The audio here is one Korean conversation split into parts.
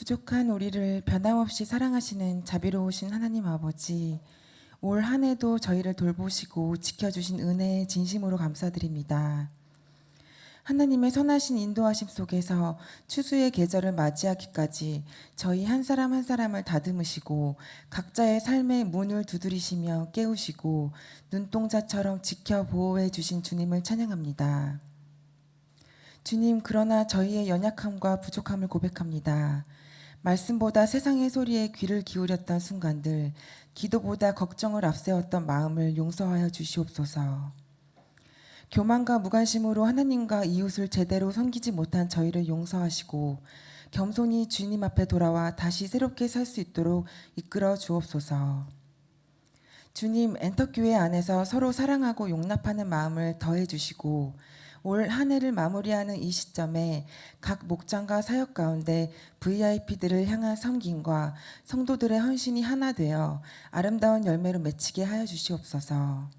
부족한 우리를 변함없이 사랑하시는 자비로우신 하나님 아버지, 올 한 해도 저희를 돌보시고 지켜주신 은혜에 진심으로 감사드립니다. 하나님의 선하신 인도하심 속에서 추수의 계절을 맞이하기까지 저희 한 사람 한 사람을 다듬으시고 각자의 삶의 문을 두드리시며 깨우시고 눈동자처럼 지켜 보호해 주신 주님을 찬양합니다. 주님, 그러나 저희의 연약함과 부족함을 고백합니다. 말씀보다 세상의 소리에 귀를 기울였던 순간들, 기도보다 걱정을 앞세웠던 마음을 용서하여 주시옵소서. 교만과 무관심으로 하나님과 이웃을 제대로 섬기지 못한 저희를 용서하시고 겸손히 주님 앞에 돌아와 다시 새롭게 살 수 있도록 이끌어 주옵소서. 주님, 엔터교회 안에서 서로 사랑하고 용납하는 마음을 더해 주시고 올 한 해를 마무리하는 이 시점에 각 목장과 사역 가운데 VIP들을 향한 섬김과 성도들의 헌신이 하나 되어 아름다운 열매로 맺히게 하여 주시옵소서.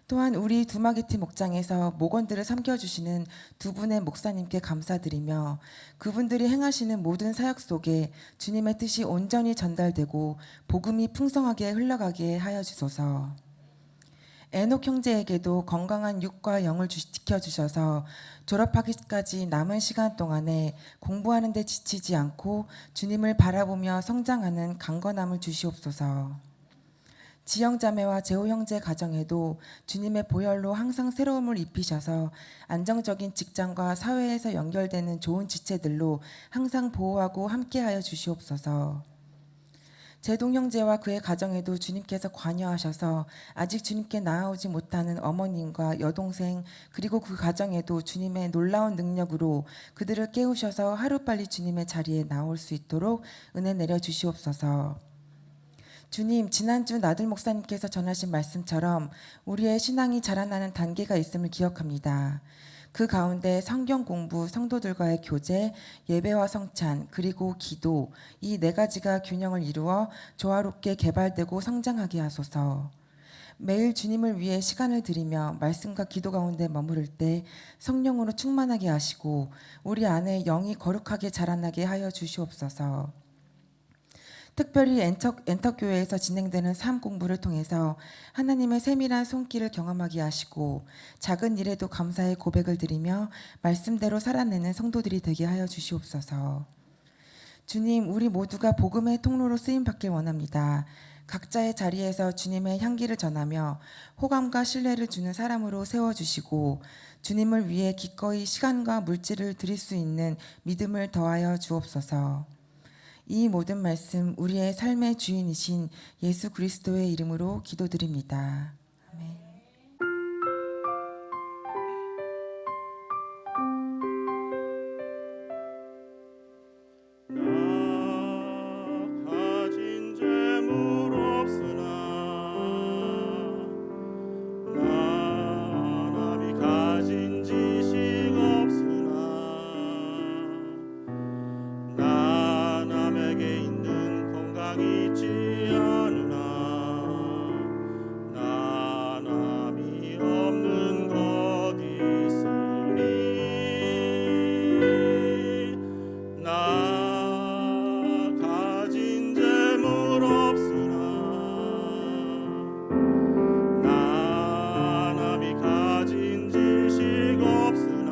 또한 우리 두마게티 목장에서 목원들을 섬겨주시는 두 분의 목사님께 감사드리며 그분들이 행하시는 모든 사역 속에 주님의 뜻이 온전히 전달되고 복음이 풍성하게 흘러가게 하여 주소서. 에녹 형제에게도 건강한 육과 영을 지켜주셔서 졸업하기까지 남은 시간 동안에 공부하는 데 지치지 않고 주님을 바라보며 성장하는 강건함을 주시옵소서. 지영자매와 재호 형제 가정에도 주님의 보혈로 항상 새로움을 입히셔서 안정적인 직장과 사회에서 연결되는 좋은 지체들로 항상 보호하고 함께하여 주시옵소서. 제동 형제와 그의 가정에도 주님께서 관여하셔서 아직 주님께 나아오지 못하는 어머님과 여동생 그리고 그 가정에도 주님의 놀라운 능력으로 그들을 깨우셔서 하루빨리 주님의 자리에 나올 수 있도록 은혜 내려 주시옵소서. 주님, 지난주 나들 목사님께서 전하신 말씀처럼 우리의 신앙이 자라나는 단계가 있음을 기억합니다. 그 가운데 성경 공부, 성도들과의 교제, 예배와 성찬, 그리고 기도, 이 네 가지가 균형을 이루어 조화롭게 개발되고 성장하게 하소서. 매일 주님을 위해 시간을 들이며 말씀과 기도 가운데 머무를 때 성령으로 충만하게 하시고 우리 안에 영이 거룩하게 자라나게 하여 주시옵소서. 특별히 엔터교회에서 진행되는 삶 공부를 통해서 하나님의 세밀한 손길을 경험하게 하시고 작은 일에도 감사의 고백을 드리며 말씀대로 살아내는 성도들이 되게 하여 주시옵소서. 주님, 우리 모두가 복음의 통로로 쓰임받길 원합니다. 각자의 자리에서 주님의 향기를 전하며 호감과 신뢰를 주는 사람으로 세워주시고 주님을 위해 기꺼이 시간과 물질을 드릴 수 있는 믿음을 더하여 주옵소서. 이 모든 말씀 우리의 삶의 주인이신 예수 그리스도의 이름으로 기도드립니다. 아멘. 나 가진 재물 없으나 나 남이 가진 지식 없으나 나 남에게 있는 건강 있지 않으나 나 남이 없는 것 있으니 나 가진 재물 없으나 나 남이 가진 지식 없으나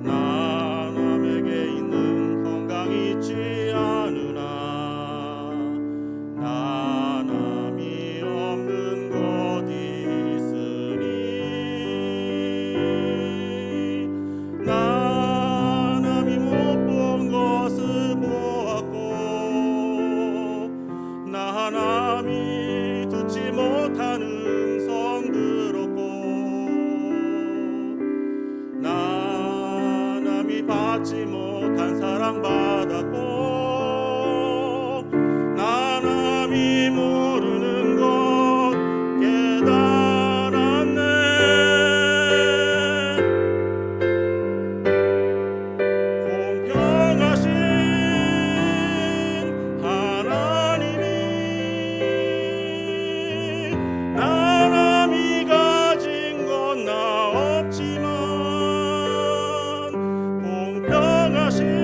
나 남에게 있는 건강 있지 않으나 나 남이 없는 것 있으니 나 남이 못 본 것을 보았고 나 남이 듣지 못한 음성 들었고 나 남이 받지 못한 사랑 받았고 나 남이 모르는 것 깨달았네. 공평하신 하나님이 나 남이 가진 건 나 없지만 공평하신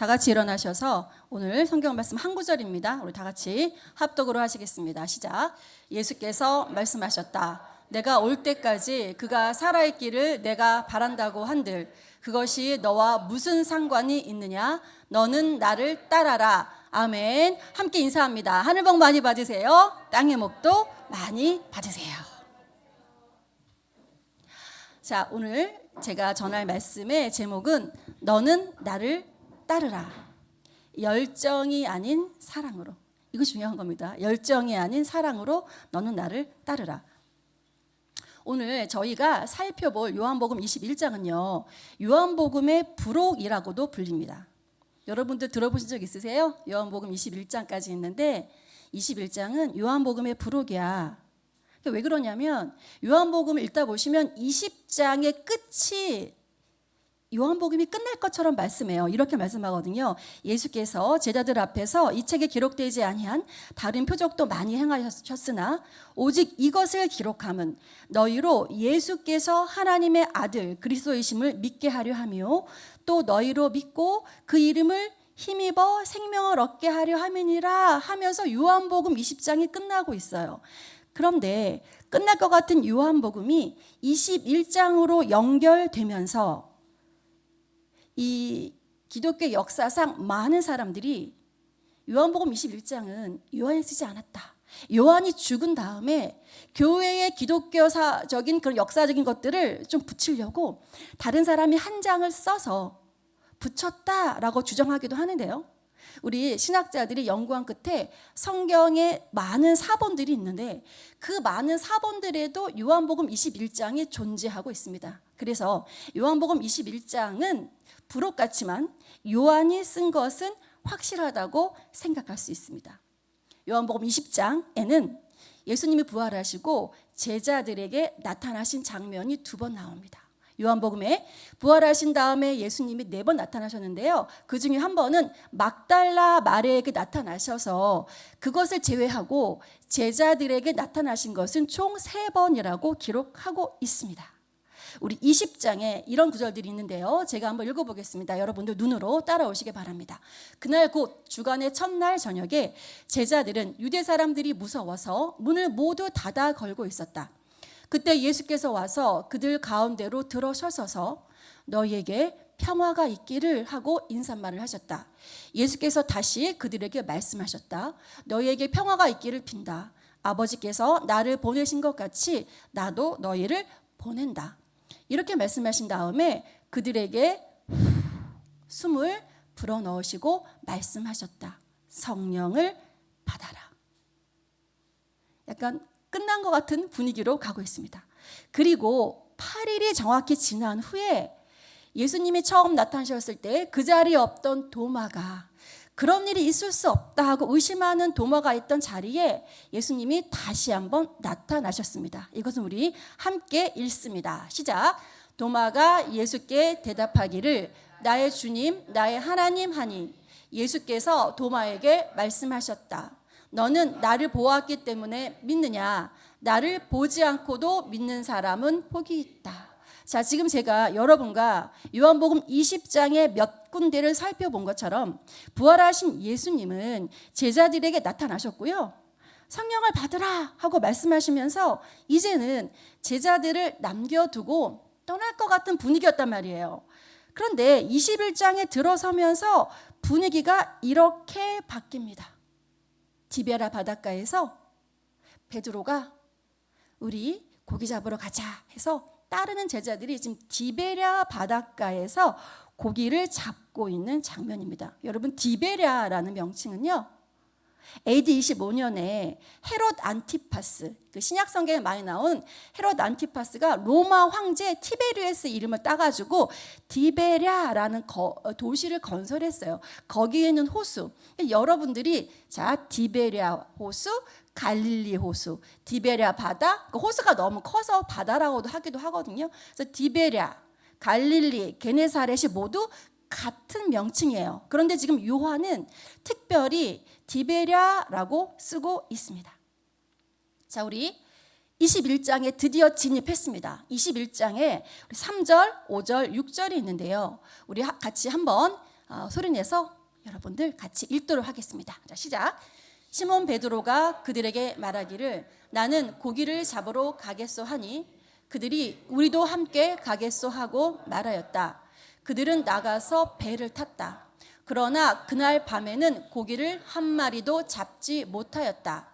다 같이 일어나셔서 오늘 성경 말씀 한 구절입니다. 우리 다 같이 합독으로 하시겠습니다. 시작. 예수께서 말씀하셨다. 내가 올 때까지 그가 살아있기를 내가 바란다고 한들 그것이 너와 무슨 상관이 있느냐? 너는 나를 따라라. 아멘. 함께 인사합니다. 하늘 복 많이 받으세요. 땅의 복도 많이 받으세요. 자, 오늘 제가 전할 말씀의 제목은 너는 나를 따르라. 열정이 아닌 사랑으로. 이거 중요한 겁니다. 열정이 아닌 사랑으로 너는 나를 따르라. 오늘 저희가 살펴볼 요한복음 21장은요. 요한복음의 부록이라고도 불립니다. 여러분들 들어보신 적 있으세요? 요한복음 21장까지 있는데 21장은 요한복음의 부록이야. 왜 그러냐면 요한복음을 읽다 보시면 20장의 끝이 요한복음이 끝날 것처럼 말씀해요. 이렇게 말씀하거든요. 예수께서 제자들 앞에서 이 책에 기록되지 아니한 다른 표적도 많이 행하셨으나 오직 이것을 기록함은 너희로 예수께서 하나님의 아들 그리스도이심을 믿게 하려 하며 또 너희로 믿고 그 이름을 힘입어 생명을 얻게 하려 함이니라 하면서 요한복음 20장이 끝나고 있어요. 그런데 끝날 것 같은 요한복음이 21장으로 연결되면서 이 기독교 역사상 많은 사람들이 요한복음 21장은 요한이 쓰지 않았다. 요한이 죽은 다음에 교회의 기독교사적인 그런 역사적인 것들을 좀 붙이려고 다른 사람이 한 장을 써서 붙였다라고 주장하기도 하는데요. 우리 신학자들이 연구한 끝에 성경에 많은 사본들이 있는데 그 많은 사본들에도 요한복음 21장이 존재하고 있습니다. 그래서 요한복음 21장은 부록 같지만 요한이 쓴 것은 확실하다고 생각할 수 있습니다. 요한복음 20장에는 예수님이 부활하시고 제자들에게 나타나신 장면이 2번 나옵니다. 요한복음에 부활하신 다음에 예수님이 4번 나타나셨는데요. 그 중에 한 번은 막달라 마리아에게 나타나셔서 그것을 제외하고 제자들에게 나타나신 것은 총 3번이라고 기록하고 있습니다. 우리 20장에 이런 구절들이 있는데요. 제가 한번 읽어보겠습니다. 여러분들 눈으로 따라오시기 바랍니다. 그날 곧 주간의 첫날 저녁에 제자들은 유대 사람들이 무서워서 문을 모두 닫아 걸고 있었다. 그때 예수께서 와서 그들 가운데로 들어서셔서 너희에게 평화가 있기를 하고 인사말을 하셨다. 예수께서 다시 그들에게 말씀하셨다. 너희에게 평화가 있기를 빈다. 아버지께서 나를 보내신 것 같이 나도 너희를 보낸다. 이렇게 말씀하신 다음에 그들에게 숨을 불어넣으시고 말씀하셨다. 성령을 받아라. 약간 끝난 것 같은 분위기로 가고 있습니다. 그리고 8일이 정확히 지난 후에 예수님이 처음 나타나셨을 때 그 자리에 없던 도마가 그런 일이 있을 수 없다 하고 의심하는 도마가 있던 자리에 예수님이 다시 한번 나타나셨습니다. 이것은 우리 함께 읽습니다. 시작. 도마가 예수께 대답하기를 나의 주님, 나의 하나님 하니 예수께서 도마에게 말씀하셨다. 너는 나를 보았기 때문에 믿느냐? 나를 보지 않고도 믿는 사람은 복이 있다. 자, 지금 제가 여러분과 요한복음 20장의 몇 군데를 살펴본 것처럼 부활하신 예수님은 제자들에게 나타나셨고요. 성령을 받으라 하고 말씀하시면서 이제는 제자들을 남겨두고 떠날 것 같은 분위기였단 말이에요. 그런데 21장에 들어서면서 분위기가 이렇게 바뀝니다. 디베라 바닷가에서 베드로가 우리 고기 잡으러 가자 해서 따르는 제자들이 지금 디베랴 바닷가에서 고기를 잡고 있는 장면입니다. 여러분 디베랴라는 명칭은요. AD 25년에 헤롯 안티파스, 그 신약 성경에 많이 나온 헤롯 안티파스가 로마 황제 티베리우스 이름을 따가지고 디베랴라는 도시를 건설했어요. 거기에 있는 호수. 여러분들이 자 디베랴 호수, 갈릴리 호수, 디베랴 바다. 그 호수가 너무 커서 바다라고도 하기도 하거든요. 그래서 디베랴, 갈릴리, 게네사렛이 모두 같은 명칭이에요. 그런데 지금 요한은 특별히 디베랴라고 쓰고 있습니다. 자, 우리 21장에 드디어 진입했습니다. 21장에 3절, 5절, 6절이 있는데요. 우리 같이 한번 소리내서 여러분들 같이 읽도록 하겠습니다. 자, 시작. 시몬 베드로가 그들에게 말하기를 나는 고기를 잡으러 가겠소 하니 그들이 우리도 함께 가겠소 하고 말하였다. 그들은 나가서 배를 탔다. 그러나 그날 밤에는 고기를 한 마리도 잡지 못하였다.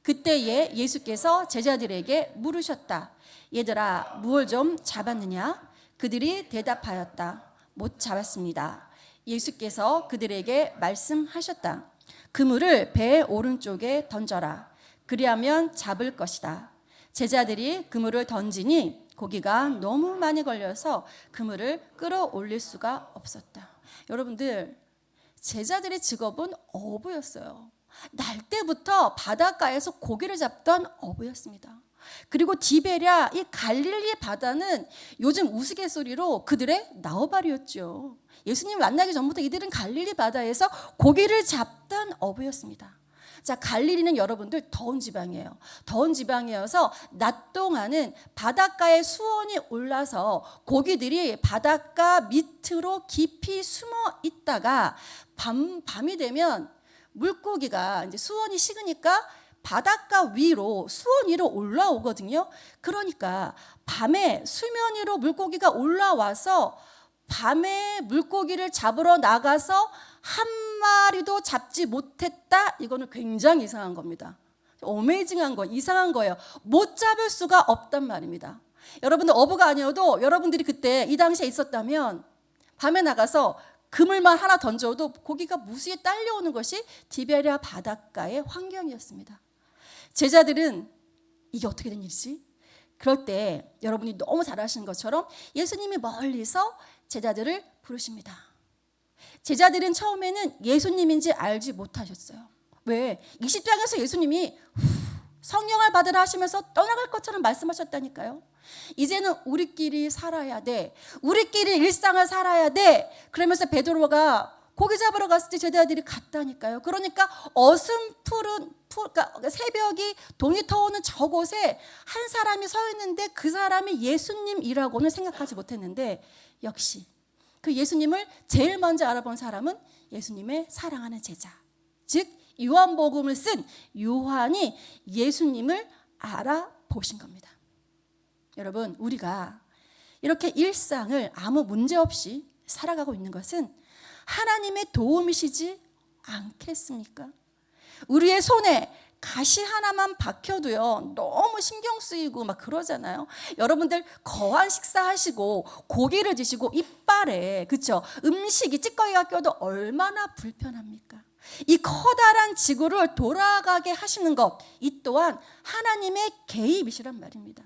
그때에 예수께서 제자들에게 물으셨다. 얘들아, 무엇 좀 잡았느냐? 그들이 대답하였다. 못 잡았습니다. 예수께서 그들에게 말씀하셨다. 그물을 배의 오른쪽에 던져라. 그리하면 잡을 것이다. 제자들이 그물을 던지니 고기가 너무 많이 걸려서 그물을 끌어올릴 수가 없었다. 여러분들, 제자들의 직업은 어부였어요. 날 때부터 바닷가에서 고기를 잡던 어부였습니다. 그리고 디베랴, 이 갈릴리 바다는 요즘 우스갯소리로 그들의 나우발이었죠. 예수님 만나기 전부터 이들은 갈릴리 바다에서 고기를 잡던 어부였습니다. 자, 갈릴리는 여러분들 더운 지방이에요. 더운 지방이어서 낮 동안은 바닷가에 수온이 올라서 고기들이 바닷가 밑으로 깊이 숨어 있다가 밤이 되면 물고기가 이제 수온이 식으니까 바닷가 위로 수온 위로 올라오거든요. 그러니까 밤에 수면 위로 물고기가 올라와서 밤에 물고기를 잡으러 나가서 한 마리도 잡지 못했다. 이거는 굉장히 이상한 겁니다. 어메이징한 거, 이상한 거예요. 못 잡을 수가 없단 말입니다. 여러분들 어부가 아니어도 여러분들이 그때 이 당시에 있었다면 밤에 나가서 그물만 하나 던져도 고기가 무수히 딸려오는 것이 디베랴 바닷가의 환경이었습니다. 제자들은 이게 어떻게 된 일이지? 그럴 때 여러분이 너무 잘 아시는 것처럼 예수님이 멀리서 제자들을 부르십니다. 제자들은 처음에는 예수님인지 알지 못하셨어요. 왜? 이 십장에서 예수님이 성령을 받으라 하시면서 떠나갈 것처럼 말씀하셨다니까요. 이제는 우리끼리 살아야 돼. 우리끼리 일상을 살아야 돼. 그러면서 베드로가 고기 잡으러 갔을 때 제자들이 갔다니까요. 그러니까 그러니까 새벽이 동이 터오는 저곳에 한 사람이 서 있는데 그 사람이 예수님이라고는 생각하지 못했는데 역시 그 예수님을 제일 먼저 알아본 사람은 예수님의 사랑하는 제자, 즉 요한복음을 쓴 요한이 예수님을 알아보신 겁니다. 여러분, 우리가 이렇게 일상을 아무 문제 없이 살아가고 있는 것은 하나님의 도움이시지 않겠습니까? 우리의 손에 가시 하나만 박혀도요 너무 신경 쓰이고 막 그러잖아요. 여러분들 거한 식사하시고 고기를 드시고 이빨에 그쵸 음식이 찌꺼기가 껴도 얼마나 불편합니까? 이 커다란 지구를 돌아가게 하시는 것, 이 또한 하나님의 개입이시란 말입니다.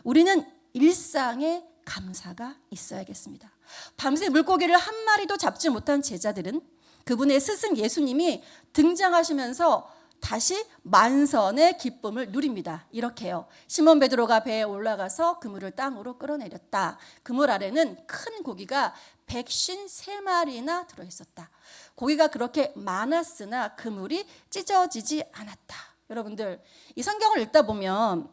우리는 일상에 감사가 있어야겠습니다. 밤새 물고기를 한 마리도 잡지 못한 제자들은 그분의 스승 예수님이 등장하시면서 다시 만선의 기쁨을 누립니다. 이렇게요. 시몬 베드로가 배에 올라가서 그물을 땅으로 끌어내렸다. 그물 아래는 큰 고기가 153마리나 들어있었다. 고기가 그렇게 많았으나 그물이 찢어지지 않았다. 여러분들, 이 성경을 읽다 보면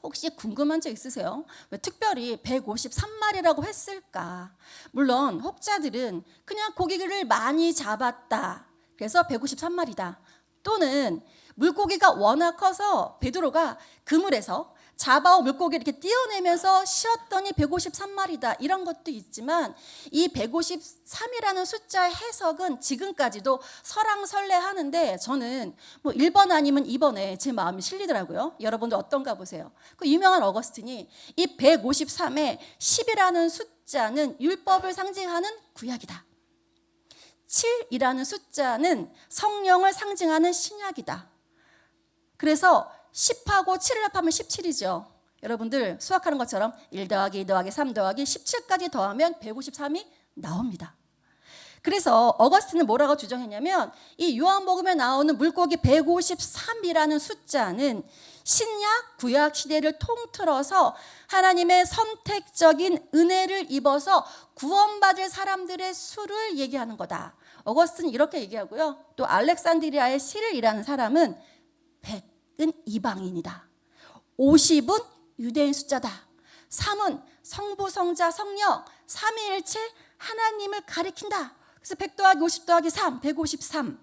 혹시 궁금한 적 있으세요? 왜 특별히 153마리라고 했을까? 물론 혹자들은 그냥 고기를 많이 잡았다. 그래서 153마리다. 또는 물고기가 워낙 커서 베드로가 그물에서 잡아온 물고기를 이렇게 띄어내면서 쉬었더니 153마리다. 이런 것도 있지만 이 153이라는 숫자의 해석은 지금까지도 설왕설래하는데 저는 뭐 1번 아니면 2번에 제 마음이 실리더라고요. 여러분들 어떤가 보세요. 그 유명한 어거스틴이 이 153에 10이라는 숫자는 율법을 상징하는 구약이다. 7이라는 숫자는 성령을 상징하는 신약이다. 그래서 10하고 7을 합하면 17이죠. 여러분들 수학하는 것처럼 1 더하기 2 더하기 3 더하기 17까지 더하면 153이 나옵니다. 그래서 어거스틴은 뭐라고 주장했냐면 이 요한복음에 나오는 물고기 153이라는 숫자는 신약, 구약 시대를 통틀어서 하나님의 선택적인 은혜를 입어서 구원받을 사람들의 수를 얘기하는 거다. 어거스틴은 이렇게 얘기하고요. 또 알렉산드리아의 실이라는 사람은 100은 이방인이다. 50은 유대인 숫자다. 3은 성부, 성자, 성령, 삼위일체 하나님을 가리킨다. 그래서 100 더하기 50 더하기 3, 153.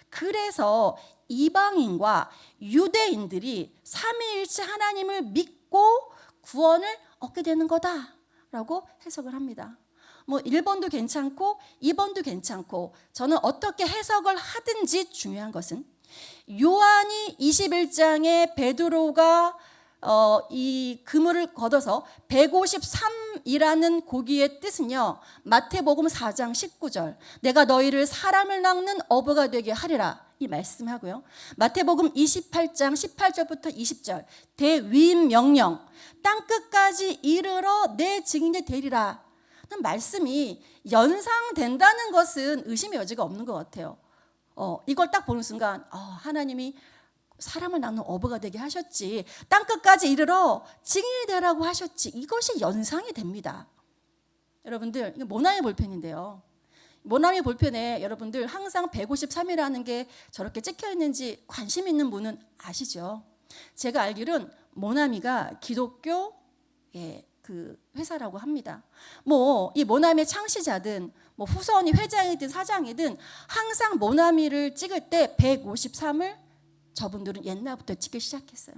그래서 이방인과 유대인들이 삼위일체 하나님을 믿고 구원을 얻게 되는 거다라고 해석을 합니다. 뭐 1번도 괜찮고 2번도 괜찮고 저는 어떻게 해석을 하든지 중요한 것은 요한이 21장에 베드로가 이 그물을 걷어서 153이라는 고기의 뜻은요, 마태복음 4장 19절 내가 너희를 사람을 낚는 어부가 되게 하리라 이 말씀하고요, 마태복음 28장 18절부터 20절 대위임 명령 땅끝까지 이르러 내 증인이 되리라 는 말씀이 연상된다는 것은 의심의 여지가 없는 것 같아요. 이걸 딱 보는 순간 하나님이 사람을 낚는 어부가 되게 하셨지, 땅끝까지 이르러 증인이 되라고 하셨지, 이것이 연상이 됩니다. 여러분들, 이거 모나미 볼펜인데요. 모나미 볼펜에 여러분들 항상 153이라는 게 저렇게 찍혀 있는지 관심 있는 분은 아시죠? 제가 알기로는 모나미가 기독교 그 회사라고 합니다. 뭐 이 모나미의 창시자든 뭐 후손이 회장이든 사장이든 항상 모나미를 찍을 때 153을 저분들은 옛날부터 찍기 시작했어요.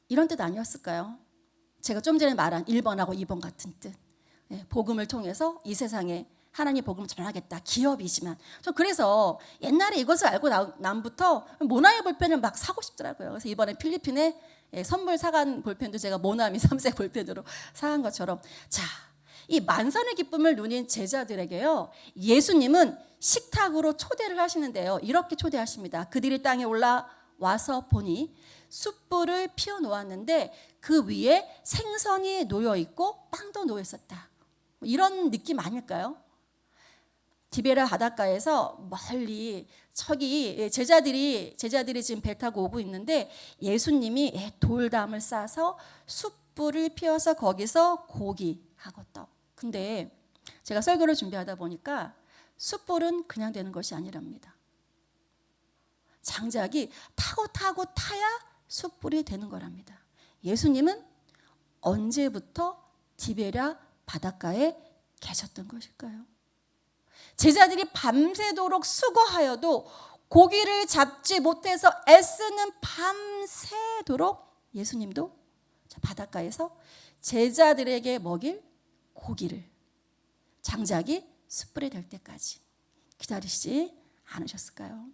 이런 뜻 아니었을까요? 제가 좀 전에 말한 1번하고 2번 같은 뜻. 복음을 통해서 이 세상에 하나님 복음을 전하겠다. 기업이지만. 저 그래서 옛날에 이것을 알고 난부터 모나미 볼펜을 막 사고 싶더라고요. 그래서 이번에 필리핀에 선물 사간 볼펜도 제가 모나미 3색 볼펜으로 사간 것처럼, 자, 이 만선의 기쁨을 누린 제자들에게요, 예수님은 식탁으로 초대를 하시는데요, 이렇게 초대하십니다. 그들이 땅에 올라와서 보니 숯불을 피워 놓았는데 그 위에 생선이 놓여 있고 빵도 놓여 있었다. 이런 느낌 아닐까요? 디베라 바닷가에서 멀리 저기 제자들이 지금 배 타고 오고 있는데 예수님이 돌담을 싸서 숯불을 피워서 거기서 고기하고 떡. 근데 제가 설교를 준비하다 보니까 숯불은 그냥 되는 것이 아니랍니다. 장작이 타고 타야 숯불이 되는 거랍니다. 예수님은 언제부터 디베라 바닷가에 계셨던 것일까요? 제자들이 밤새도록 수고하여도 고기를 잡지 못해서 애쓰는 밤새도록 예수님도 바닷가에서 제자들에게 먹일 고기를 장작이 숯불이 될 때까지 기다리시지 않으셨을까요?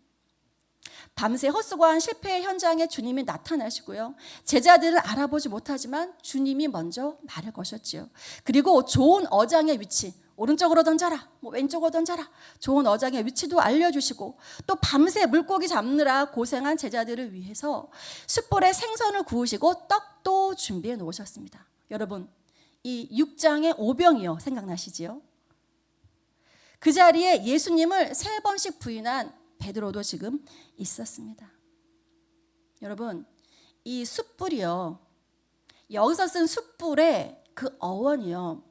밤새 헛수고한 실패의 현장에 주님이 나타나시고요, 제자들은 알아보지 못하지만 주님이 먼저 말을 거셨지요. 그리고 좋은 어장의 위치, 오른쪽으로 던져라, 뭐 왼쪽으로 던져라, 좋은 어장의 위치도 알려주시고, 또 밤새 물고기 잡느라 고생한 제자들을 위해서 숯불에 생선을 구우시고 떡도 준비해 놓으셨습니다. 여러분, 이 6장의 오병이어 생각나시지요? 그 자리에 예수님을 3번씩 부인한 베드로도 지금 있었습니다. 여러분, 이 숯불이요, 여기서 쓴 숯불의 그 어원이요,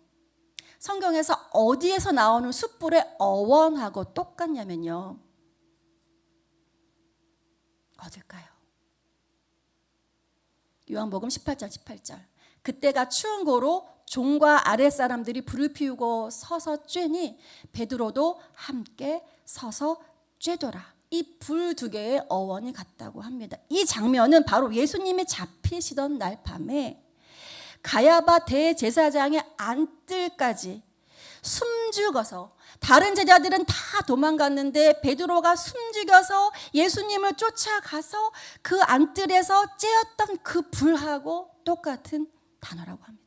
성경에서 어디에서 나오는 숯불의 어원하고 똑같냐면요, 어딜까요? 요한복음 18장 18절 그때가 추운 고로 종과 아랫사람들이 불을 피우고 서서 쬐니 베드로도 함께 서서 쬐더라. 이 불 2개의 어원이 같다고 합니다. 이 장면은 바로 예수님이 잡히시던 날 밤에 가야바 대제사장의 안뜰까지 숨죽어서, 다른 제자들은 다 도망갔는데 베드로가 숨죽여서 예수님을 쫓아가서 그 안뜰에서 쬐었던 그 불하고 똑같은 단어라고 합니다.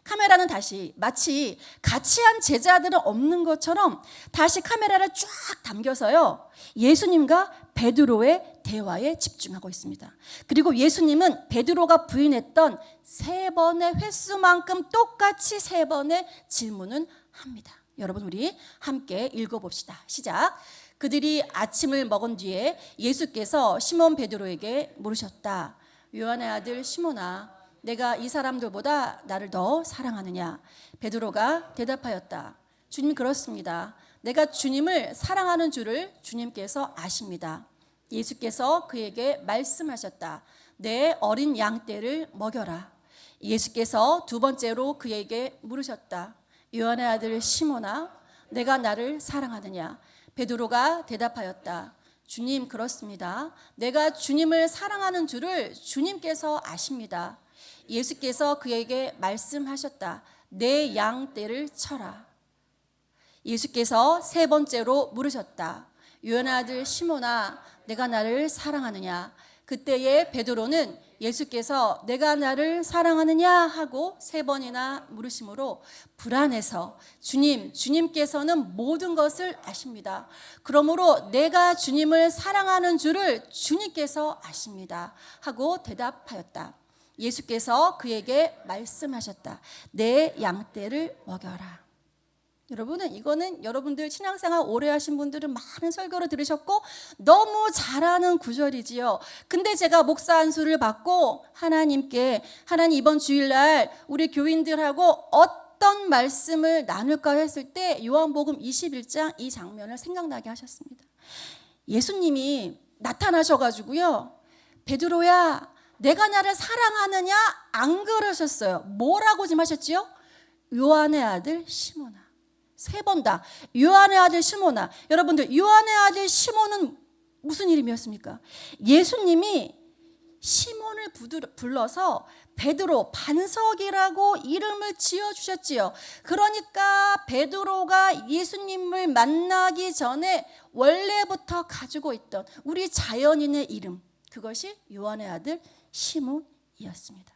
카메라는 다시 마치 같이 한 제자들은 없는 것처럼 다시 카메라를 쫙 당겨서요, 예수님과 베드로의 대화에 집중하고 있습니다. 그리고 예수님은 베드로가 부인했던 3번의 횟수만큼 똑같이 3번의 질문은 합니다. 여러분, 우리 함께 읽어봅시다. 시작. 그들이 아침을 먹은 뒤에 예수께서 시몬 베드로에게 물으셨다. 요한의 아들 시몬아, 내가 이 사람들보다 나를 더 사랑하느냐? 베드로가 대답하였다. 주님, 그렇습니다. 내가 주님을 사랑하는 줄을 주님께서 아십니다. 예수께서 그에게 말씀하셨다. 내 어린 양떼를 먹여라. 예수께서 2번째로 그에게 물으셨다. 요한의 아들 시몬아, 내가 나를 사랑하느냐? 베드로가 대답하였다. 주님, 그렇습니다. 내가 주님을 사랑하는 줄을 주님께서 아십니다. 예수께서 그에게 말씀하셨다. 내 양떼를 쳐라. 예수께서 세 번째로 물으셨다. 요한의 아들 시몬아, 내가 나를 사랑하느냐? 그때에 베드로는 예수께서 내가 나를 사랑하느냐 하고 세 번이나 물으심으로 불안해서 주님께서는 모든 것을 아십니다. 그러므로 내가 주님을 사랑하는 줄을 주님께서 아십니다 하고 대답하였다. 예수께서 그에게 말씀하셨다. 내 양떼를 먹여라. 여러분은 이거는 여러분들 신앙생활 오래 하신 분들은 많은 설교를 들으셨고 너무 잘 아는 구절이지요. 근데 제가 목사 안수를 받고 하나님께 하나님 이번 주일날 우리 교인들하고 어떤 말씀을 나눌까 했을 때 요한복음 21장 이 장면을 생각나게 하셨습니다. 예수님이 나타나셔가지고요. 베드로야, 내가 나를 사랑하느냐? 안 그러셨어요. 뭐라고 지금 하셨지요? 요한의 아들 시몬아. 세 번 다 요한의 아들 시몬아. 여러분들, 요한의 아들 시몬은 무슨 이름이었습니까? 예수님이 시몬을 불러서 베드로, 반석이라고 이름을 지어주셨지요. 그러니까 베드로가 예수님을 만나기 전에 원래부터 가지고 있던 우리 자연인의 이름, 그것이 요한의 아들 시몬이었습니다.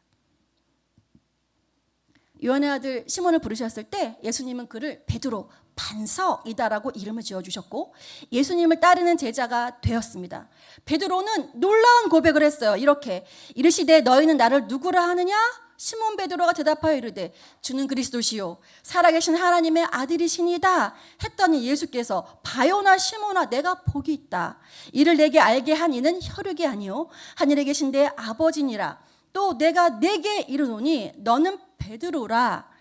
요한의 아들 시몬을 부르셨을 때 예수님은 그를 베드로, 반석이다라고 이름을 지어주셨고 예수님을 따르는 제자가 되었습니다. 베드로는 놀라운 고백을 했어요. 이렇게 이르시되 너희는 나를 누구라 하느냐? 시몬 베드로가 대답하여 이르되 주는 그리스도시요 살아계신 하나님의 아들이시니다 했더니 예수께서 바요나 시몬아, 내가 복이 있다. 이를 내게 알게 한 이는 혈육이 아니요 하늘에 계신 내 아버지니라. 또 내가 내게 이르노니 너는 베드로라.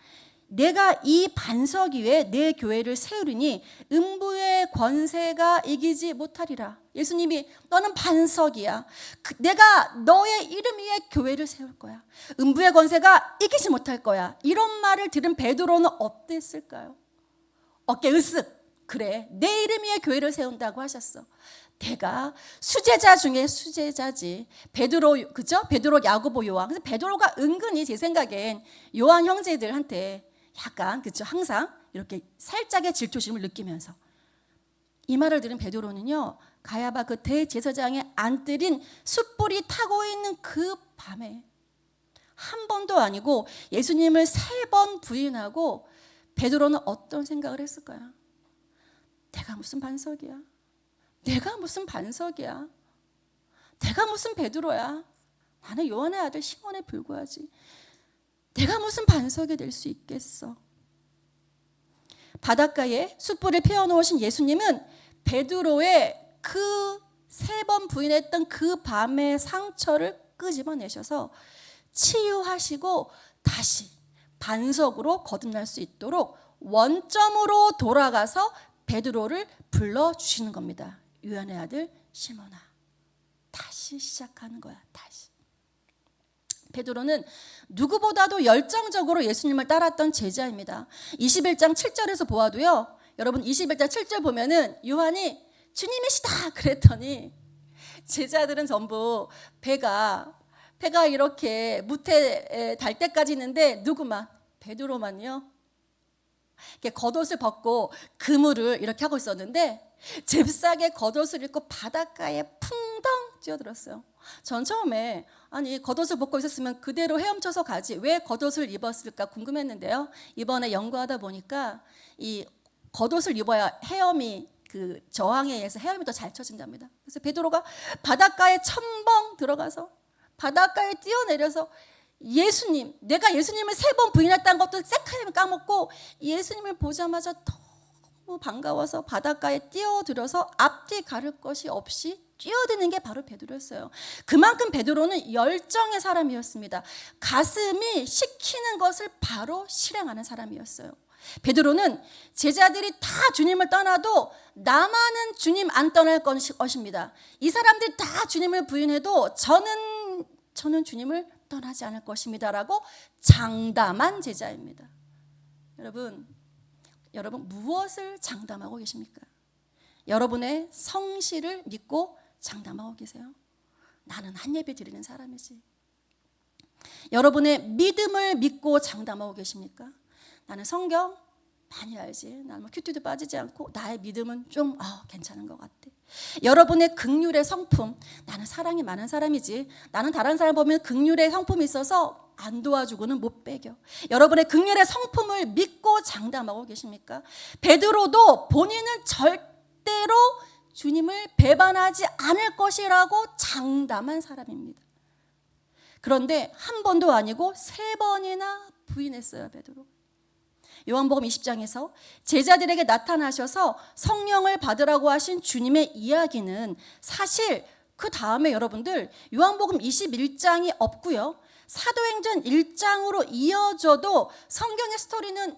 내가 이 반석 위에 내 교회를 세우리니 음부의 권세가 이기지 못하리라. 예수님이 너는 반석이야. 내가 너의 이름 위에 교회를 세울 거야. 음부의 권세가 이기지 못할 거야. 이런 말을 들은 베드로는 어땠을까요? 어깨 으쓱. 그래, 내 이름 위에 교회를 세운다고 하셨어. 내가 수제자 중에 수제자지. 베드로, 그죠? 베드로, 야고보, 요한. 그래서 베드로가 은근히 제 생각엔 요한 형제들한테 약간, 그죠? 항상 이렇게 살짝의 질투심을 느끼면서 이 말을 들은 베드로는요, 가야바 그 대제사장의 안뜰인 숯불이 타고 있는 그 밤에 한 번도 아니고 예수님을 3번 부인하고 베드로는 어떤 생각을 했을까요? 내가 무슨 반석이야? 내가 무슨 반석이야? 내가 무슨 베드로야? 나는 요한의 아들 시몬에 불과하지. 내가 무슨 반석이 될 수 있겠어? 바닷가에 숯불을 피워놓으신 예수님은 베드로의 그 3번 부인했던 그 밤의 상처를 끄집어내셔서 치유하시고 다시 반석으로 거듭날 수 있도록 원점으로 돌아가서 베드로를 불러주시는 겁니다. 요한의 아들 시몬아, 다시 시작하는 거야. 다시. 베드로는 누구보다도 열정적으로 예수님을 따랐던 제자입니다. 21장 7절에서 보아도요, 여러분 21장 7절 보면은 요한이 주님이시다 그랬더니 제자들은 전부 배가 이렇게 무태 달 때까지 있는데 누구만? 베드로만요. 이렇게 겉옷을 벗고 그물을 이렇게 하고 있었는데 잽싸게 겉옷을 입고 바닷가에 풍덩 뛰어들었어요. 전 처음에 아니 겉옷을 벗고 있었으면 그대로 헤엄쳐서 가지 왜 겉옷을 입었을까 궁금했는데요. 이번에 연구하다 보니까 이 겉옷을 입어야 헤엄이 그 저항에 의해서 헤엄이 더 잘 쳐진답니다. 그래서 베드로가 바닷가에 첨벙 들어가서 바닷가에 뛰어내려서 예수님, 내가 예수님을 3번 부인했다는 것도 쎄하게 까먹고 예수님을 보자마자 너무 반가워서 바닷가에 뛰어들어서 앞뒤 가릴 것이 없이 뛰어드는 게 바로 베드로였어요. 그만큼 베드로는 열정의 사람이었습니다. 가슴이 시키는 것을 바로 실행하는 사람이었어요. 베드로는 제자들이 다 주님을 떠나도 나만은 주님 안 떠날 것입니다. 이 사람들이 다 주님을 부인해도 저는 주님을 떠나지 않을 것입니다라고 장담한 제자입니다. 여러분, 여러분 무엇을 장담하고 계십니까? 여러분의 성실을 믿고 장담하고 계세요? 나는 한 예배 드리는 사람이지. 여러분의 믿음을 믿고 장담하고 계십니까? 나는 성경 많이 알지. 나는 뭐 큐티도 빠지지 않고 나의 믿음은 좀 괜찮은 것 같아. 여러분의 긍휼의 성품, 나는 사랑이 많은 사람이지. 나는 다른 사람 보면 긍휼의 성품이 있어서 안 도와주고는 못 배겨. 여러분의 긍휼의 성품을 믿고 장담하고 계십니까? 베드로도 본인은 절대로 주님을 배반하지 않을 것이라고 장담한 사람입니다. 그런데 한 번도 아니고 3번이나 부인했어요, 베드로. 요한복음 20장에서 제자들에게 나타나셔서 성령을 받으라고 하신 주님의 이야기는 사실 그 다음에 여러분들 요한복음 21장이 없고요. 사도행전 1장으로 이어져도 성경의 스토리는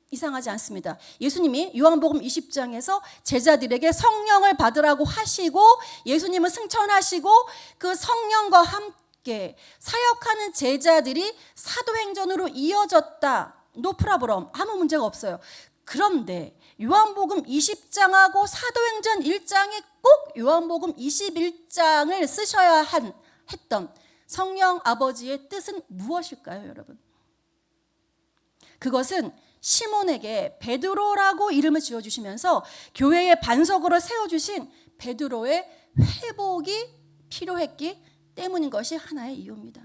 이상하지 않습니다. 예수님이 요한복음 20장에서 제자들에게 성령을 받으라고 하시고 예수님은 승천하시고 그 성령과 함께 사역하는 제자들이 사도행전으로 이어졌다. 노프라브럼 아무 문제가 없어요. 그런데 요한복음 20장하고 사도행전 1장에 꼭 요한복음 21장을 쓰셔야 했던 성령 아버지의 뜻은 무엇일까요, 여러분? 그것은 시몬에게 베드로라고 이름을 지어주시면서 교회의 반석으로 세워주신 베드로의 회복이 필요했기 때문인 것이 하나의 이유입니다.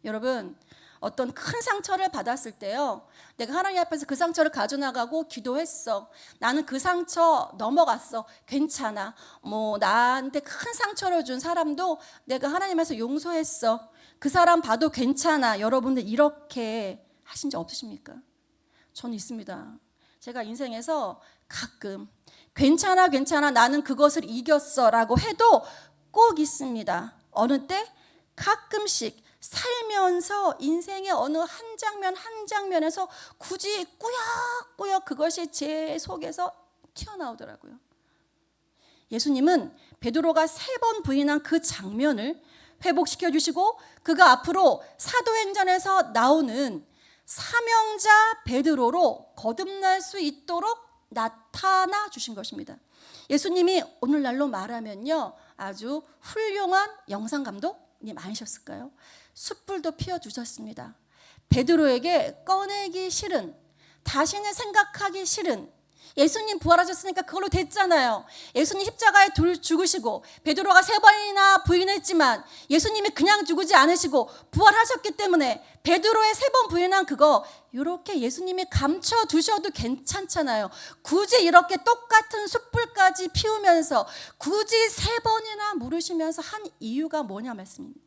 여러분, 어떤 큰 상처를 받았을 때요, 내가 하나님 앞에서 그 상처를 가져나가고 기도했어. 나는 그 상처 넘어갔어. 괜찮아. 뭐 나한테 큰 상처를 준 사람도 내가 하나님에서 용서했어. 그 사람 봐도 괜찮아. 여러분들 이렇게 하신 적 없으십니까? 저는 있습니다. 제가 인생에서 가끔 괜찮아 나는 그것을 이겼어 라고 해도 꼭 있습니다. 어느 때? 가끔씩 살면서 인생의 어느 한 장면 한 장면에서 굳이 꾸역꾸역 그것이 제 속에서 튀어나오더라고요. 예수님은 베드로가 3번 부인한 그 장면을 회복시켜 주시고 그가 앞으로 사도행전에서 나오는 사명자 베드로로 거듭날 수 있도록 나타나 주신 것입니다. 예수님이 오늘날로 말하면요, 아주 훌륭한 영상감독님 아니셨을까요? 숯불도 피워주셨습니다. 베드로에게 꺼내기 싫은, 다시는 생각하기 싫은, 예수님 부활하셨으니까 그걸로 됐잖아요. 예수님 십자가에 죽으시고 베드로가 3번이나 부인했지만 예수님이 그냥 죽지 않으시고 부활하셨기 때문에 베드로의 3번 부인한 그거 이렇게 예수님이 감춰두셔도 괜찮잖아요. 굳이 이렇게 똑같은 숯불까지 피우면서 굳이 3번이나 물으시면서 한 이유가 뭐냐 말씀입니다.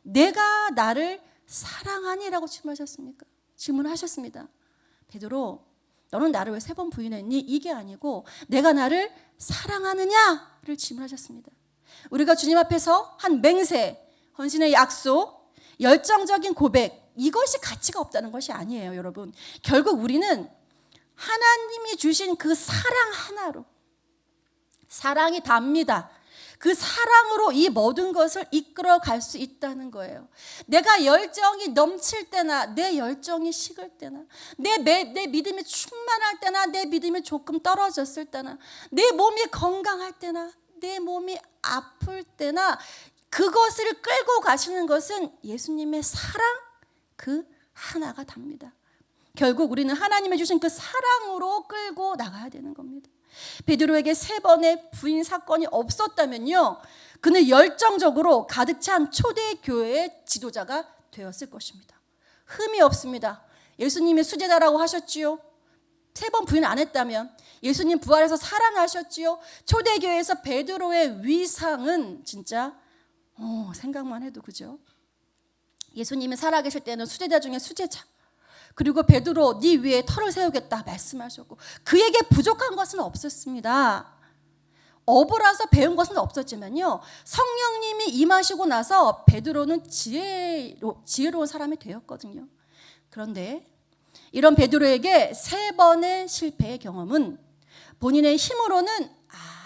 내가 나를 사랑하니라고 질문하셨습니다. 베드로, 너는 나를 왜 3번 부인했니? 이게 아니고 내가 나를 사랑하느냐를 질문하셨습니다. 우리가 주님 앞에서 한 맹세, 헌신의 약속, 열정적인 고백, 이것이 가치가 없다는 것이 아니에요, 여러분. 결국 우리는 하나님이 주신 그 사랑 하나로, 사랑이 답니다. 그 사랑으로 이 모든 것을 이끌어 갈 수 있다는 거예요. 내가 열정이 넘칠 때나 내 열정이 식을 때나 내 믿음이 충만할 때나 내 믿음이 조금 떨어졌을 때나 내 몸이 건강할 때나 내 몸이 아플 때나 그것을 끌고 가시는 것은 예수님의 사랑 그 하나가 답니다. 결국 우리는 하나님이 주신 그 사랑으로 끌고 나가야 되는 겁니다. 베드로에게 3번의 부인 사건이 없었다면요, 그는 열정적으로 가득 찬 초대교회의 지도자가 되었을 것입니다. 흠이 없습니다. 예수님이 수제자라고 하셨지요. 3번 부인 안 했다면 예수님 부활해서 살아나셨지요. 초대교회에서 베드로의 위상은 진짜 생각만 해도 그죠. 예수님이 살아계실 때는 수제자 중에 수제자, 그리고 베드로 네 위에 터를 세우겠다 말씀하셨고 그에게 부족한 것은 없었습니다. 어부라서 배운 것은 없었지만요, 성령님이 임하시고 나서 베드로는 지혜로운 사람이 되었거든요. 그런데 이런 베드로에게 3번의 실패의 경험은 본인의 힘으로는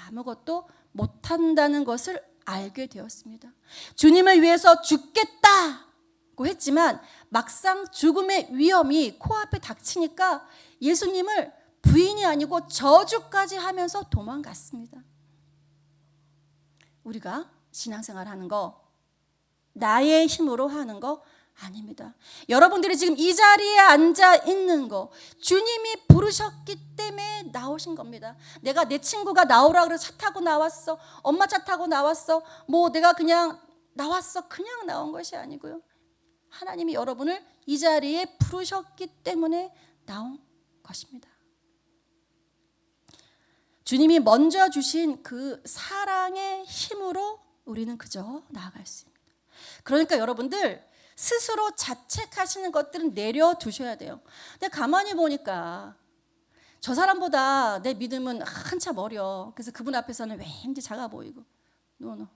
아무것도 못한다는 것을 알게 되었습니다. 주님을 위해서 죽겠다고 있고 했지만 막상 죽음의 위험이 코앞에 닥치니까 예수님을 부인이 아니고 저주까지 하면서 도망갔습니다. 우리가 신앙생활 하는 거 나의 힘으로 하는 거 아닙니다. 여러분들이 지금 이 자리에 앉아 있는 거 주님이 부르셨기 때문에 나오신 겁니다. 내가 내 친구가 나오라 그래서 차 타고 나왔어. 엄마 차 타고 나왔어. 뭐 내가 그냥 나왔어. 그냥 나온 것이 아니고요. 하나님이 여러분을 이 자리에 부르셨기 때문에 나온 것입니다. 주님이 먼저 주신 그 사랑의 힘으로 우리는 그저 나아갈 수 있습니다. 그러니까 여러분들 스스로 자책하시는 것들은 내려두셔야 돼요. 근데 가만히 보니까 저 사람보다 내 믿음은 한참 어려. 그래서 그분 앞에서는 왠지 작아 보이고. 노.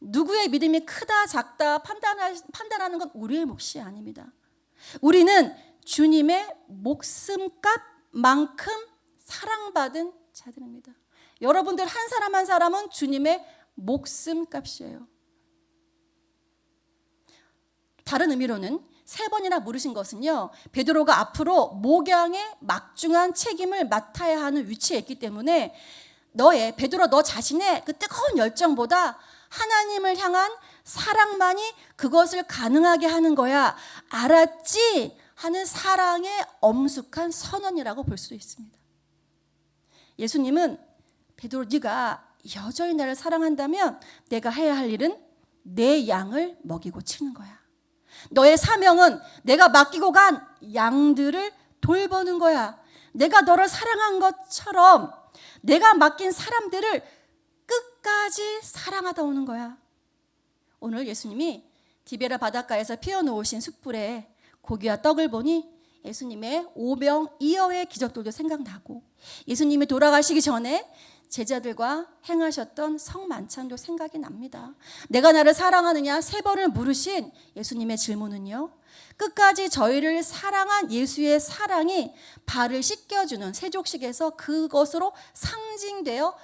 누구의 믿음이 크다 작다 판단하는 건 우리의 몫이 아닙니다. 우리는 주님의 목숨값만큼 사랑받은 자들입니다. 여러분들 한 사람 한 사람은 주님의 목숨값이에요. 다른 의미로는 3번이나 물으신 것은요, 베드로가 앞으로 목양의 막중한 책임을 맡아야 하는 위치에 있기 때문에 베드로 너 자신의 그 뜨거운 열정보다 하나님을 향한 사랑만이 그것을 가능하게 하는 거야. 알았지? 하는 사랑의 엄숙한 선언이라고 볼 수 있습니다. 예수님은 베드로 네가 여전히 나를 사랑한다면 내가 해야 할 일은 내 양을 먹이고 치는 거야. 너의 사명은 내가 맡기고 간 양들을 돌보는 거야. 내가 너를 사랑한 것처럼 내가 맡긴 사람들을 끝까지 사랑하다 오는 거야. 오늘 예수님이 디베라 바닷가에서 피워놓으신 숯불에 고기와 떡을 보니 예수님의 오병이어의 기적들도 생각나고 예수님이 돌아가시기 전에 제자들과 행하셨던 성만찬도 생각이 납니다. 내가 나를 사랑하느냐 3번을 물으신 예수님의 질문은요, 끝까지 저희를 사랑한 예수의 사랑이 발을 씻겨주는 세족식에서 그것으로 상징되어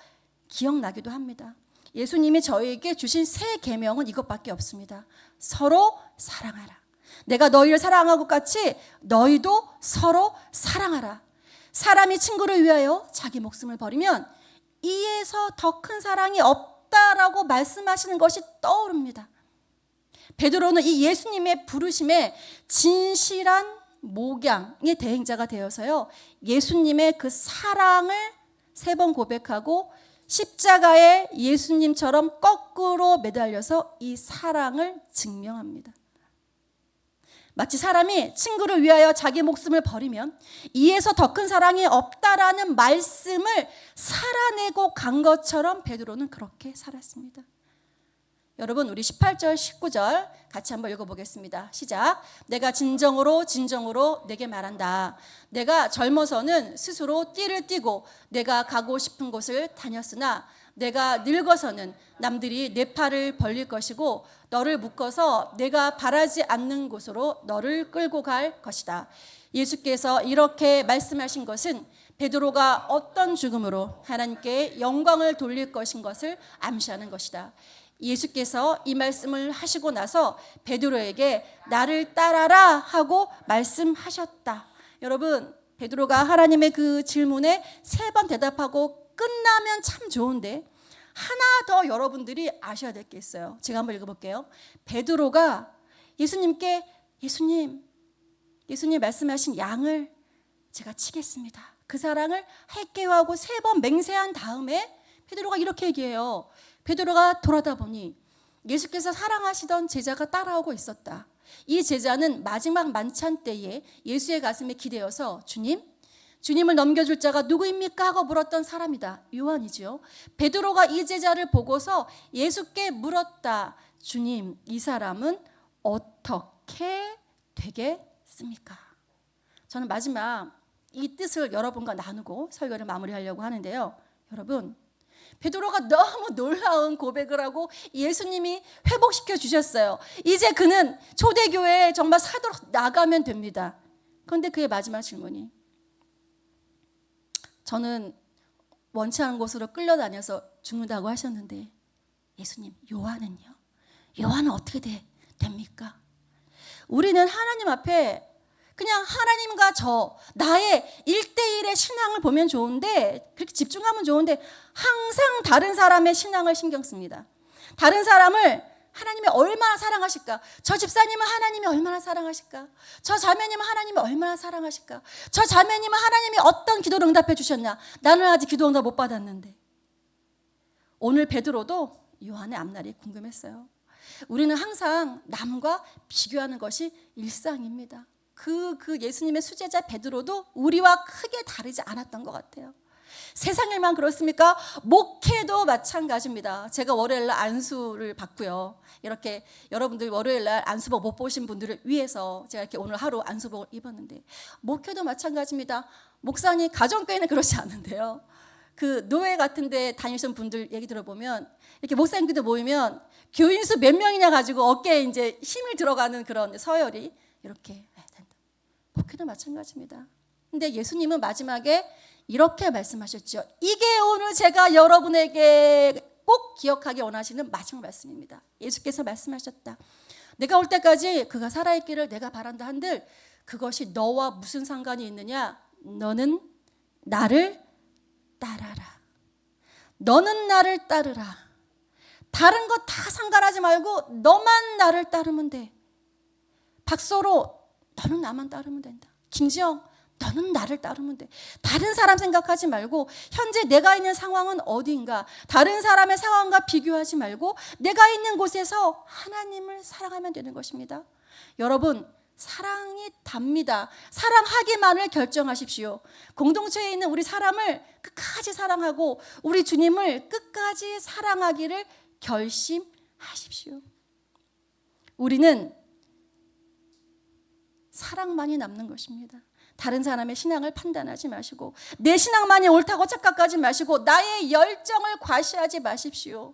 기억나기도 합니다. 예수님이 저희에게 주신 새 계명은 이것밖에 없습니다. 서로 사랑하라. 내가 너희를 사랑한 것 같이 너희도 서로 사랑하라. 사람이 친구를 위하여 자기 목숨을 버리면 이에서 더 큰 사랑이 없다라고 말씀하시는 것이 떠오릅니다. 베드로는 이 예수님의 부르심에 진실한 목양의 대행자가 되어서요, 예수님의 그 사랑을 3번 고백하고 십자가에 예수님처럼 거꾸로 매달려서 이 사랑을 증명합니다. 마치 사람이 친구를 위하여 자기 목숨을 버리면 이에서 더 큰 사랑이 없다라는 말씀을 살아내고 간 것처럼 베드로는 그렇게 살았습니다. 여러분, 우리 18절 19절 같이 한번 읽어보겠습니다. 시작. 내가 진정으로 내게 말한다. 내가 젊어서는 스스로 띠를 띠고 내가 가고 싶은 곳을 다녔으나 내가 늙어서는 남들이 내 팔을 벌릴 것이고 너를 묶어서 내가 바라지 않는 곳으로 너를 끌고 갈 것이다. 예수께서 이렇게 말씀하신 것은 베드로가 어떤 죽음으로 하나님께 영광을 돌릴 것인 것을 암시하는 것이다. 예수께서 이 말씀을 하시고 나서 베드로에게 나를 따라라 하고 말씀하셨다. 여러분, 베드로가 하나님의 그 질문에 3번 대답하고 끝나면 참 좋은데 하나 더 여러분들이 아셔야 될 게 있어요. 제가 한번 읽어볼게요. 베드로가 예수님께 예수님 말씀하신 양을 제가 치겠습니다. 그 사랑을 할게요 하고 3번 맹세한 다음에 베드로가 이렇게 얘기해요. 베드로가 돌아다 보니 예수께서 사랑하시던 제자가 따라오고 있었다. 이 제자는 마지막 만찬 때에 예수의 가슴에 기대어서 주님을 넘겨줄 자가 누구입니까? 하고 물었던 사람이다. 요한이죠. 베드로가 이 제자를 보고서 예수께 물었다. 주님, 이 사람은 어떻게 되겠습니까? 저는 마지막 이 뜻을 여러분과 나누고 설교를 마무리하려고 하는데요. 여러분, 베드로가 너무 놀라운 고백을 하고 예수님이 회복시켜 주셨어요. 이제 그는 초대교회에 정말 사도록 나가면 됩니다. 그런데 그의 마지막 질문이 저는 원치 않은 곳으로 끌려다녀서 죽는다고 하셨는데 예수님, 요한은요? 요한은 어떻게 됩니까? 우리는 하나님 앞에 그냥 하나님과 나의 1대1의 신앙을 보면 좋은데, 그렇게 집중하면 좋은데, 항상 다른 사람의 신앙을 신경 씁니다. 다른 사람을 하나님이 얼마나 사랑하실까? 저 집사님은 하나님이 얼마나 사랑하실까? 저 자매님은 하나님이 얼마나 사랑하실까? 저 자매님은 하나님이 어떤 기도를 응답해 주셨냐? 나는 아직 기도 응답 못 받았는데. 오늘 베드로도 요한의 앞날이 궁금했어요. 우리는 항상 남과 비교하는 것이 일상입니다. 그 예수님의 수제자 베드로도 우리와 크게 다르지 않았던 것 같아요. 세상 일만 그렇습니까? 목회도 마찬가지입니다. 제가 월요일날 안수를 받고요. 이렇게 여러분들 월요일날 안수복 못 보신 분들을 위해서 제가 이렇게 오늘 하루 안수복을 입었는데, 목회도 마찬가지입니다. 목사님, 가정교회는 그렇지 않은데요. 그 노예 같은 데 다니시는 분들 얘기 들어보면, 이렇게 목사님들도 모이면 교인수 몇 명이냐 가지고 어깨에 이제 힘을 들어가는 그런 서열이 이렇게 된다. 목회도 마찬가지입니다. 근데 예수님은 마지막에 이렇게 말씀하셨죠. 이게 오늘 제가 여러분에게 꼭 기억하기 원하시는 마지막 말씀입니다. 예수께서 말씀하셨다. 내가 올 때까지 그가 살아있기를 내가 바란다 한들 그것이 너와 무슨 상관이 있느냐? 너는 나를 따라라. 너는 나를 따르라. 다른 거 다 상관하지 말고 너만 나를 따르면 돼. 박소로 너는 나만 따르면 된다. 김지영 너는 나를 따르면 돼. 다른 사람 생각하지 말고 현재 내가 있는 상황은 어디인가, 다른 사람의 상황과 비교하지 말고 내가 있는 곳에서 하나님을 사랑하면 되는 것입니다. 여러분, 사랑이 답니다. 사랑하기만을 결정하십시오. 공동체에 있는 우리 사람을 끝까지 사랑하고 우리 주님을 끝까지 사랑하기를 결심하십시오. 우리는 사랑만이 남는 것입니다. 다른 사람의 신앙을 판단하지 마시고 내 신앙만이 옳다고 착각하지 마시고 나의 열정을 과시하지 마십시오.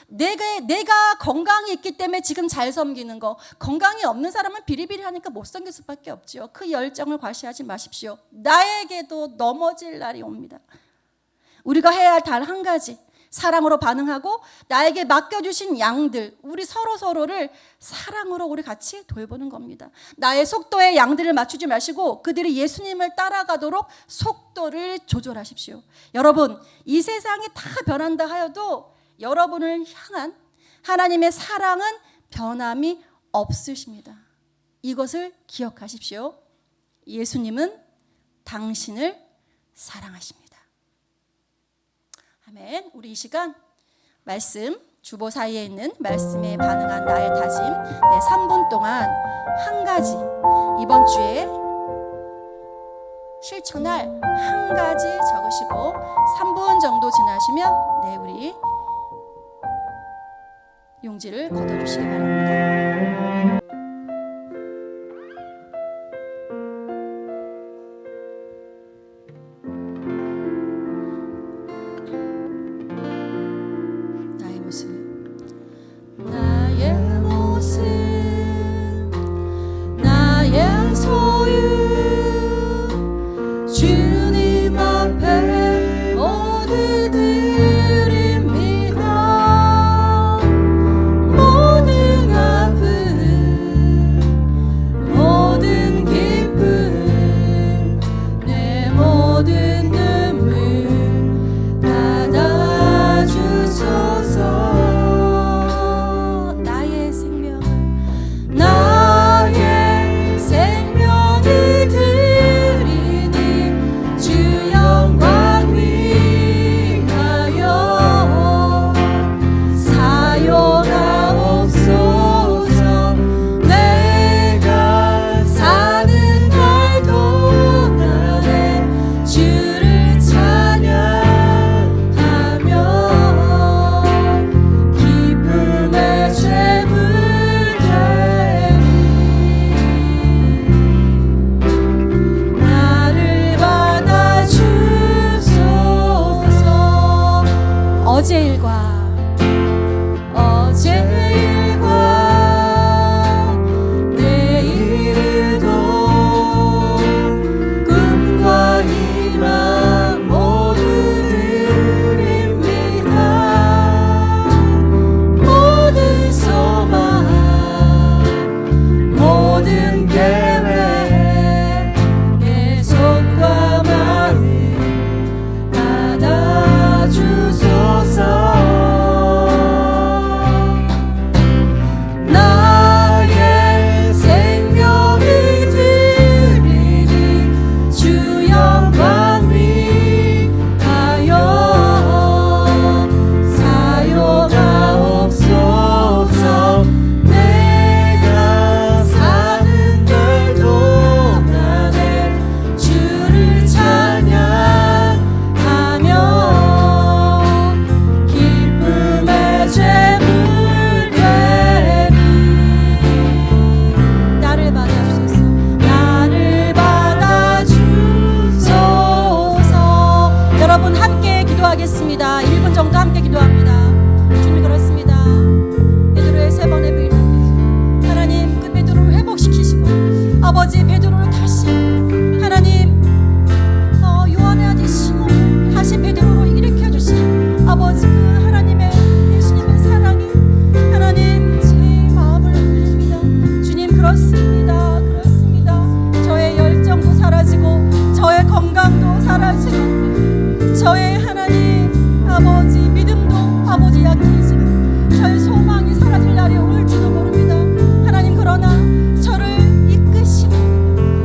내가 건강이 있기 때문에 지금 잘 섬기는 거, 건강이 없는 사람은 비리비리하니까 못 섬길 수밖에 없죠. 그 열정을 과시하지 마십시오. 나에게도 넘어질 날이 옵니다. 우리가 해야 할 단 한 가지, 사랑으로 반응하고 나에게 맡겨주신 양들, 우리 서로를 사랑으로 우리 같이 돌보는 겁니다. 나의 속도에 양들을 맞추지 마시고 그들이 예수님을 따라가도록 속도를 조절하십시오. 여러분, 이 세상이 다 변한다 하여도 여러분을 향한 하나님의 사랑은 변함이 없으십니다. 이것을 기억하십시오. 예수님은 당신을 사랑하십니다. 아멘. 우리 이 시간 말씀, 주보 사이에 있는 말씀에 반응한 나의 다짐, 3분 동안 한 가지, 이번 주에 실천할 한 가지 적으시고 3분 정도 지나시면 우리 용지를 걷어주시기 바랍니다. 모든 기도하겠습니다. 1분 정도 함께 기도합니다. 주님 그렇습니다. 베드로의 3번의 부인합니다. 하나님 그 베드로를 회복시키시고 아버지 베드로를 다시 하나님 요한의 아들 시몬 다시 베드로로 일으켜주신 아버지 그 하나님의 예수님의 사랑이 하나님 제 마음을 울립니다. 주님 그렇습니다. 저의 열정도 사라지고 저의 건강도 사라지고 저의 하나님 아버지 믿음도 아버지 약해지고 저의 소망이 사라질 날이 올지도 모릅니다. 하나님 그러나 저를 이끄시고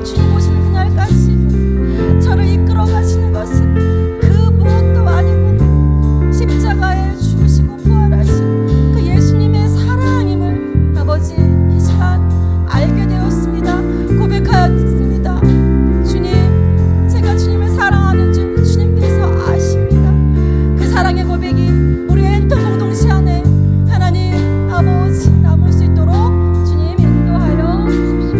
주님 오시는 그날까지 저를 이끌어 가시는 것은 그 무엇도 아니고 십자가에 죽으시고 부활하신 그 예수님의 사랑임을 아버지 이 시간 알게 되었습니다. 고백하였습니다. 주님 제가 주님을 사랑하는 줄 주님께서 아십니다. 그 사랑의 고백이 우리 엔터 공동체 안에 하나님 아버지 남을 수 있도록 주님 인도하여 주십시오.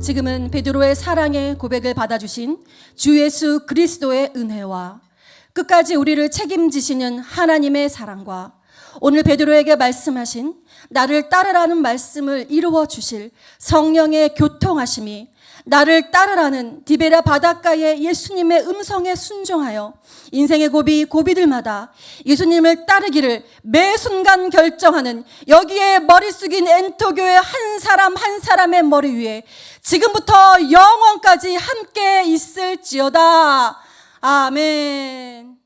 지금은 베드로의 사랑의 고백을 받아주신 주 예수 그리스도의 은혜와 끝까지 우리를 책임지시는 하나님의 사랑과 오늘 베드로에게 말씀하신 나를 따르라는 말씀을 이루어 주실 성령의 교통하심이 나를 따르라는 디베랴 바닷가의 예수님의 음성에 순종하여 인생의 고비들마다 예수님을 따르기를 매 순간 결정하는 여기에 머리 숙인 엔토교회 한 사람 한 사람의 머리 위에 지금부터 영원까지 함께 있을지어다. 아멘.